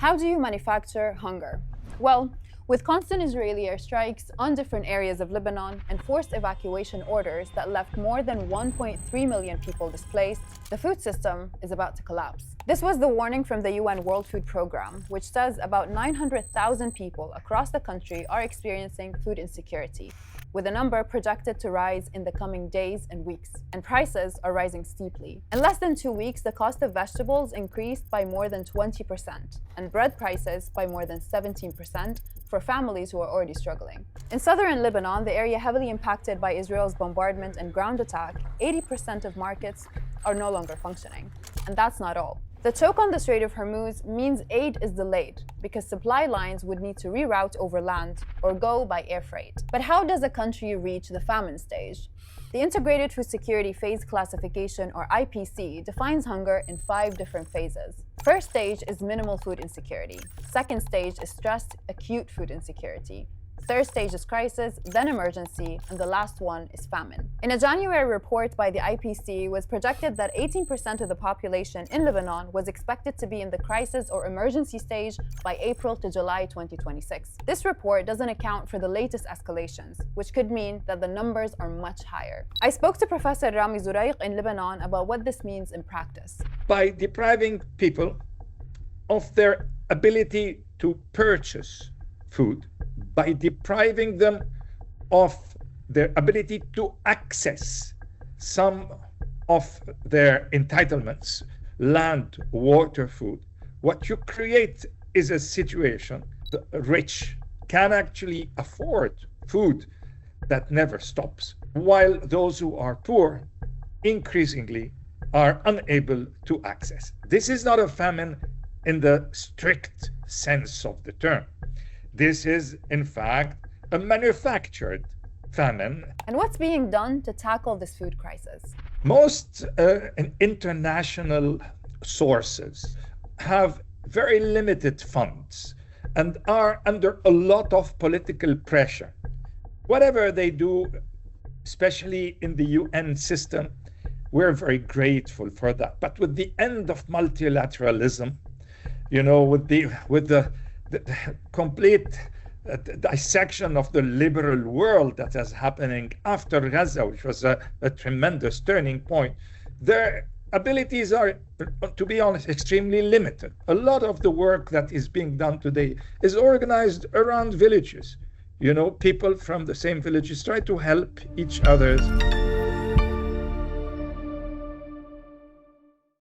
How do you manufacture hunger? Well, with constant Israeli airstrikes on different areas of Lebanon and forced evacuation orders that left more than 1.3 million people displaced, the food system is about to collapse. This was the warning from the UN World Food Programme, which says about 900,000 people across the country are experiencing food insecurity, with the number projected to rise in the coming days and weeks. And prices are rising steeply. In less than 2 weeks, the cost of vegetables increased by more than 20%, and bread prices by more than 17% for families who are already struggling. In southern Lebanon, the area heavily impacted by Israel's bombardment and ground attack, 80% of markets are no longer functioning. And that's not all. The choke on the Strait of Hormuz means aid is delayed because supply lines would need to reroute over land or go by air freight. But how does a country reach the famine stage? The Integrated Food Security Phase Classification, or IPC, defines hunger in 5 different phases. First stage is minimal food insecurity. Second stage is stressed acute food insecurity. Third stage is crisis, then emergency, and the last one is famine. In a January report by the IPC, it was projected that 18% of the population in Lebanon was expected to be in the crisis or emergency stage by April to July 2026. This report doesn't account for the latest escalations, which could mean that the numbers are much higher. I spoke to Professor Rami Zuraiq in Lebanon about what this means in practice. By depriving people of their ability to purchase food, by depriving them of their ability to access some of their entitlements, land, water, food, what you create is a situation the rich can actually afford food that never stops, while those who are poor increasingly are unable to access. This is not a famine in the strict sense of the term. This is, in fact, a manufactured famine. And what's being done to tackle this food crisis? Most international sources have very limited funds and are under a lot of political pressure. Whatever they do, especially in the UN system, we're very grateful for that. But with the end of multilateralism, with the complete dissection of the liberal world that is happening after Gaza, which was a tremendous turning point, their abilities are, to be honest, extremely limited. A lot of the work that is being done today is organized around villages. People from the same villages try to help each other.